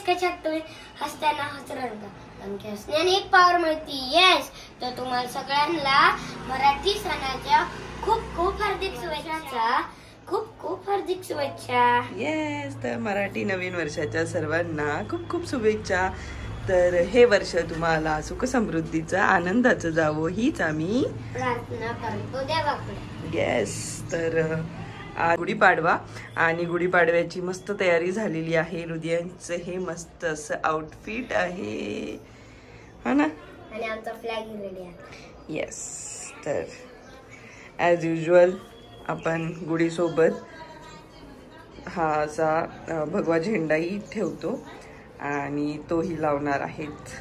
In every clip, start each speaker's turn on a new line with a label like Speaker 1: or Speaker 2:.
Speaker 1: कशा तुम्ही हसताना हसरण का हसण्याने एक पावर मिळते. येस, तर तुम्हाला सगळ्यांना मराठी सणाच्या खूप खूप हार्दिक शुभेच्छा. खूप खूप हार्दिक शुभेच्छा.
Speaker 2: येस, तर मराठी नवीन वर्षाच्या सर्वांना खूप खूप शुभेच्छा. तर हे वर्ष तुम्हाला सुख समृद्धीचं आनंदाचं जावं हीच आम्ही
Speaker 1: प्रार्थना करतो देवाकडे.
Speaker 2: येस, तर गुढीपाडवा आणि गुढीपाडव्याची मस्त तयारी झालेली आहे. हृदयांचं हे मस्त असं आउटफिट आहे, हा ना,
Speaker 1: आणि आमचा फ्लॅग रेडी आहे.
Speaker 2: येस, तर ॲज युजल आपण गुढीसोबत हा असा भगवा झेंडाही ठेवतो आणि तोही लावणार आहेत.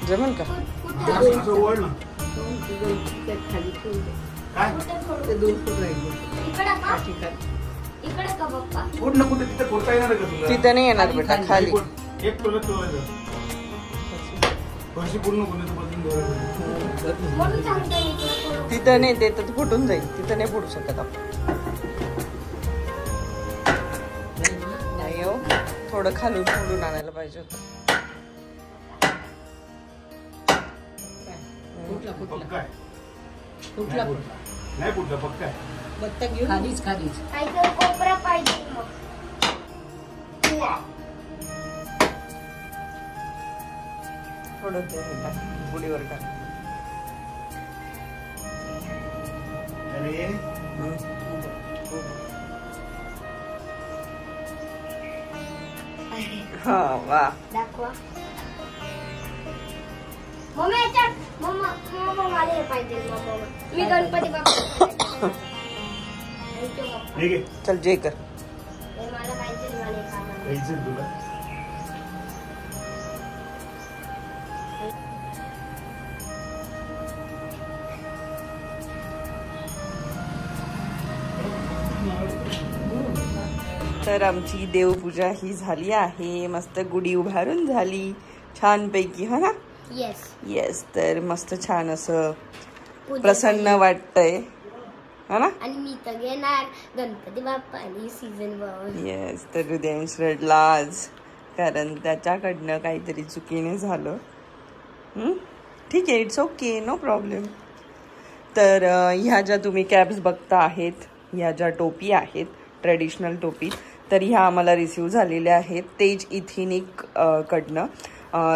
Speaker 2: जमल का? तिथं नाही येणार बेटा, खाली तिथं नाही, ते तर फुटून जाईल. तिथं नाही फुटू शकत आपण. नाही हो, थोडं खालून फोडून आणायला पाहिजे होतं.
Speaker 3: नाही कुठला पक्का
Speaker 4: बत्ता घेऊन खालीच
Speaker 1: कोपरा पाहिजे.
Speaker 2: थोडं गुढीवर टाक. हा, वा.
Speaker 1: दाखवा मम्मी, याच्यात मम्मा मला हे पाहिजे. मी गणपती बाप्पा
Speaker 2: चल जे कर.
Speaker 1: मला पाहिजे
Speaker 3: तुला.
Speaker 2: तर आमची देवपूजा ही झाली आहे. मस्त गुढी उभारून झाली छानपैकी, हा ना.
Speaker 1: येस
Speaker 2: येस, तर मस्त छान असं प्रसन्न वाटतंय, हा ना.
Speaker 1: आणि मी तर घेणार गणपती बाप्पा आणि सीझन बॉल.
Speaker 2: येस, तर हृदयांश रडला आज कारण त्याच्याकडनं काहीतरी चुकीने झालं. ठीक आहे, इट्स ओके, नो प्रॉब्लेम. तर ह्या ज्या तुम्ही कॅप्स बघता आहेत, ह्या ज्या टोपी आहेत ट्रेडिशनल टोपी, तर ह्या आम्हाला रिसीव झालेल्या आहेत तेज इथिनिक कडनं.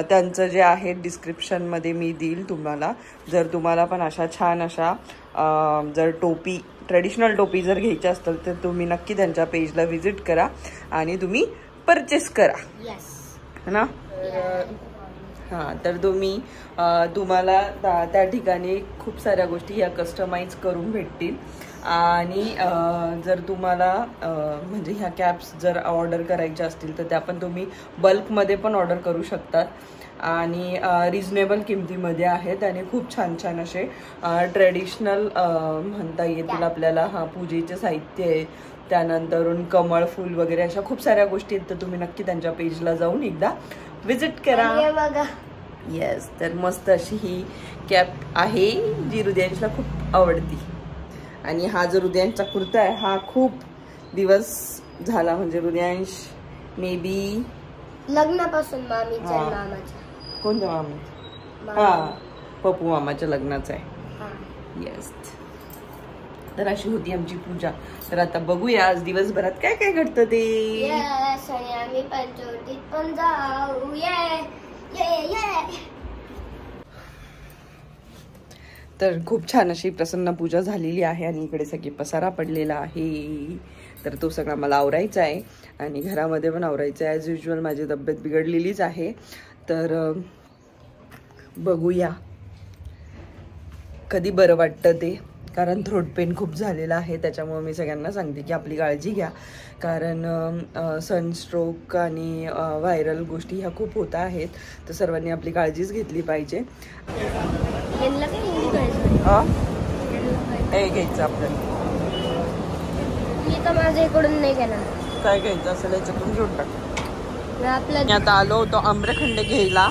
Speaker 2: त्यांचं जे आहे डिस्क्रिप्शनमध्ये मी देईल तुम्हाला. जर तुम्हाला पण अशा छान अशा जर टोपी ट्रेडिशनल टोपी जर घ्यायच्या असतील तर तुम्ही नक्की त्यांच्या पेजला व्हिजिट करा आणि तुम्ही परचेस करा, है ना. हां, तर तुम्हाला त्या ठिकाणी खूप साऱ्या गोष्टी ह्या कस्टमाइज करून भेटतील. आणि जर तुम्हाला म्हणजे ह्या कॅप्स जर ऑर्डर करायच्या असतील तर त्या पण तुम्ही बल्कमध्ये पण ऑर्डर करू शकतात. आणि रिजनेबल किमतीमध्ये आहेत आणि खूप छान छान असे ट्रेडिशनल म्हणता येतील आपल्याला. हा पूजेचे साहित्य आहे, त्यानंतरून कमळ फूल वगैरे अशा खूप साऱ्या गोष्टी आहेत. तर तुम्ही नक्की त्यांच्या पेजला जाऊन एकदा विजिट करा.
Speaker 1: बघा
Speaker 2: येस, तर मस्त अशी ही कॅप आहे जी हृदयांशला खूप आवडती. आणि हा जो हृदयांशचा कुर्ता आहे हा खूप दिवस झाला, म्हणजे हृदयांश मे बी
Speaker 1: लग्नापासून मामीच्या मामाच्या.
Speaker 2: कोणत्या मामी? हा, पप्पू मामाच्या लग्नाचा आहे. येस, तर अशी होती आमची पूजा. तर आता बघूया आज दिवसभरात काय काय घडतं ते.
Speaker 1: यस, आणि आम्ही पंचवटीत पण जाऊ. ये ये ये.
Speaker 2: तर खूप छान अशी प्रसन्न पूजा झालेली आहे आणि इकडे सगळी पसारा पडलेला आहे. तर तो सगळा मला आवरायचा आहे आणि घरामध्ये पण आवरायचं आहे. ॲज युजल माझी तब्येत बिघडलेलीच आहे. तर बघूया कधी बरं वाटतं ते, कारण थ्रोट पेन खूप झालेला आहे. त्याच्यामुळे मी सगळ्यांना सांगते की आपली काळजी घ्या, कारण सनस्ट्रोक आणि व्हायरल गोष्टी ह्या खूप होत आहेत. तर सर्वांनी आपली काळजीच घेतली पाहिजे. घ्यायचं आपल्याला
Speaker 1: मी तर माझ्या इकडून नाही गेला.
Speaker 2: काय घ्यायचं असेल याच्यातून घेऊन टाक.
Speaker 1: आपलं
Speaker 2: आता आलो होतो आम्रखंड घ्यायला.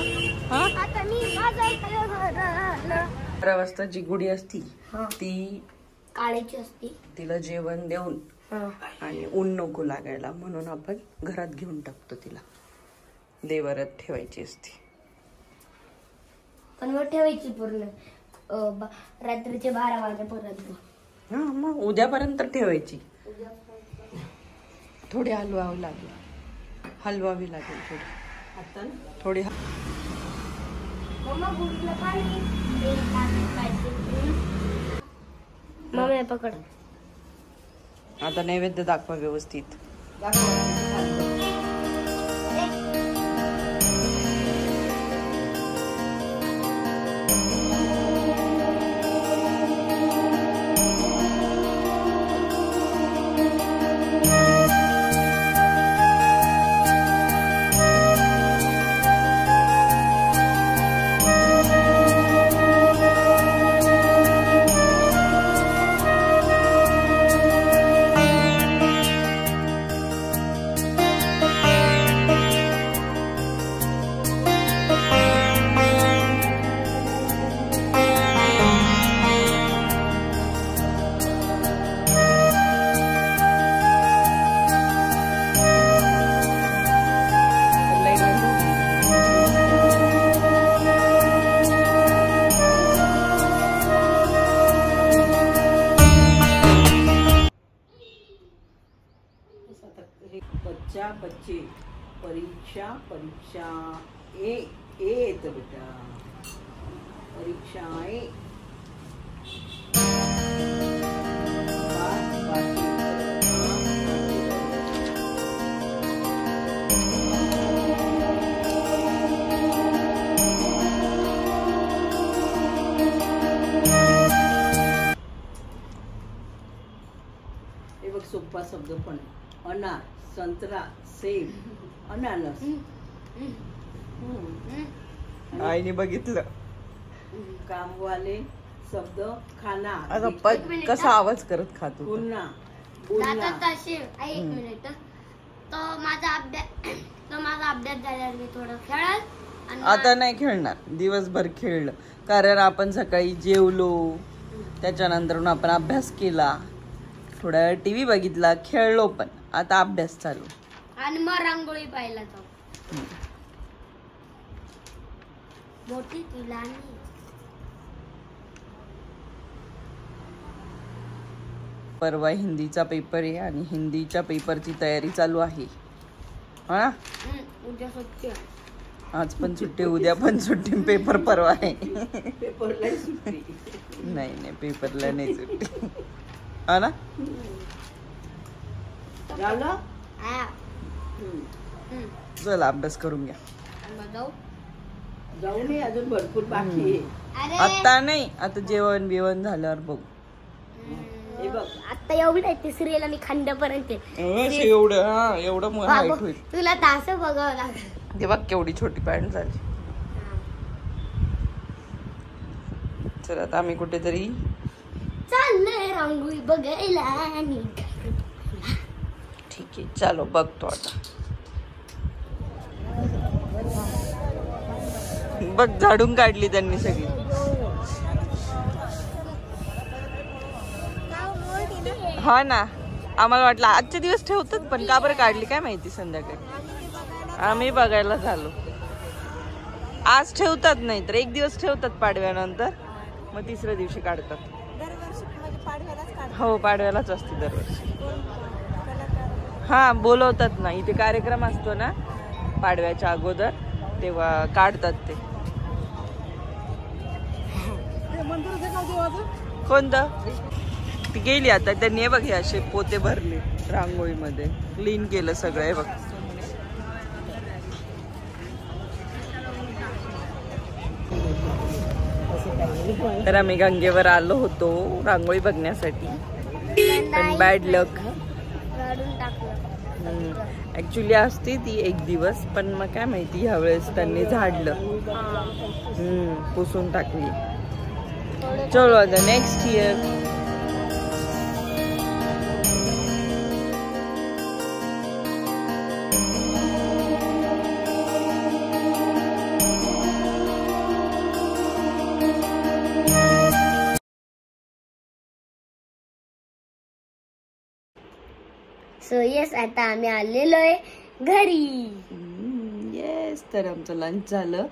Speaker 1: आता मी
Speaker 2: 12 वाजता जी गुढी असती ती
Speaker 1: काळीची असती,
Speaker 2: तिला जेवण देऊन आणि ऊन नको लागायला म्हणून आपण घरात घेऊन टाकतो. तिला देवारात ठेवायची असते.
Speaker 1: पण मग ठेवायची पूर्ण रात्रीचे 12 वाजेपर्यंत.
Speaker 2: हा, मग उद्यापर्यंत ठेवायची. थोडी हलवावी लागेल थोडी.
Speaker 1: मम्मी पकड.
Speaker 2: आता नैवेद्य दाखवा व्यवस्थित. बच्चे परीक्षा येत बेटा, परीक्षा हे बघ सोपा शब्द पण. अनार, संत्रा, सेब, अनानस. आईने बघितलं. कामवाले शब्द खाना. आता कसा आवाज करत खातो. पुन्हा
Speaker 1: एक मिनिट. तो माझा अभ्यास झाला. मी थोडं खेळत.
Speaker 2: आता नाही खेळणार. दिवसभर खेळलं, कारण आपण सकाळी जेवलो, त्याच्यानंतर आपण अभ्यास केला, थोडा वेळ टीव्ही बघितला, खेळलो, पण आता अभ्यास चालू.
Speaker 1: आणि मग रांगोळी पाहिला तो. मोठी ती लहान.
Speaker 2: परवा हिंदीचा पेपर आहे आणि हिंदीच्या पेपरची तयारी चालू आहे. हा,
Speaker 1: उद्या सुट्टी.
Speaker 2: आज पण सुट्टी, उद्या पण सुट्टी, पेपर परवा आहे. पेपरला सुट्टी नाही, पेपरला नाही सुट्टी. हा ना. चला अभ्यास करून घ्या.
Speaker 1: जाऊ नये,
Speaker 2: अजून भरपूर बाकी आहे. आता नाही, आता जेवण बिवण झाल्यावर बघू.
Speaker 1: आता एवढं तिसरीला मी खंडपर्यंत
Speaker 2: एवढं हाईट होईल.
Speaker 1: तुला तास बघावं लागेल.
Speaker 2: ते बघ केवढी छोटी पॅन्ट झाली. तर आता आम्ही कुठेतरी
Speaker 1: चाललंय रांगोळी बघायला आणि
Speaker 2: ठीक आहे चालो बघतो आता. बघ झाडून काढली त्यांनी सगळी. हा ना आम्हाला वाटलं आजचे दिवस ठेवतात पण का बरं काढली काय माहिती संध्याकाळी. आम्ही बघायला झालो. आज ठेवतात नाही तर एक दिवस ठेवतात पाडव्यानंतर मग तिसऱ्या दिवशी काढतात. हो पाडव्यालाच असते दरवर्षी. हा बोलवतात ना इथे कार्यक्रम असतो ना पाडव्याच्या अगोदर तेव्हा काढतात ते. कोणतं ती गेली आता त्यांनी बघ हे असे पोते भरले रांगोळीमध्ये क्लीन केलं सगळं हे बघ. तर आम्ही गंगेवर आलो होतो रांगोळी बघण्यासाठी पण बॅड लक. ऍक्च्युली असते ती एक दिवस पण मग काय माहिती ह्या वेळेस त्यांनी झाडलं पुसून टाकली. चलो आता नेक्स्ट इयर.
Speaker 1: सो येस आता आम्ही आलेलो आहे घरी.
Speaker 2: येस तर आमचं लंच झालं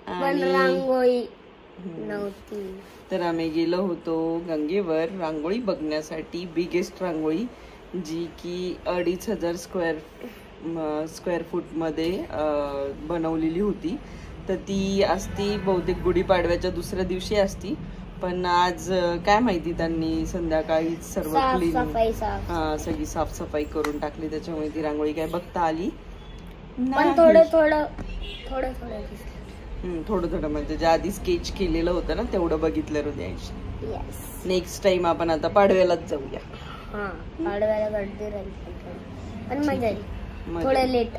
Speaker 1: पण रांगोळी नव्हती
Speaker 2: तर आम्ही गेलो होतो गंगेवर रांगोळी बघण्यासाठी. बिगेस्ट रांगोळी जी की 2500 स्क्वेअर फूट मध्ये बनवलेली होती. तर ती असती बहुतेक गुढीपाडव्याच्या दुसऱ्या दिवशी असती पण आज काय माहिती त्यांनी संध्याकाळी सर्व क्लीन सगळी साफसफाई करून टाकली त्याच्यामुळे ती रांगोळी काय बघता आली
Speaker 1: पण थोडं थोडं
Speaker 2: म्हणजे जे आधी स्केच केलेलं होतं ना तेवढं बघितलं हृदयाशी. नेक्स्ट टाइम आपण आता पाडव्यालाच जाऊया.
Speaker 1: पाडव्याला गर्दी राहील पण मजा येईल थोडं लेट.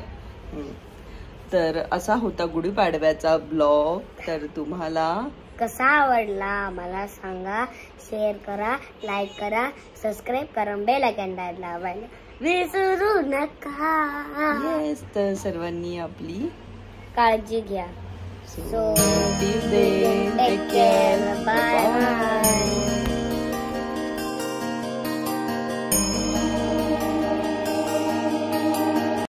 Speaker 2: तर असा होता गुढीपाडव्याचा ब्लॉग. तर तुम्हाला
Speaker 1: कसा आवडला मला सांगा. शेअर करा, लाईक करा, सबस्क्राईब करा, बेल आयकॉन दाबायला विसरू नका.
Speaker 2: येस तर सर्वांनी आपली
Speaker 1: काळजी घ्या.
Speaker 2: So till then, take care. Bye.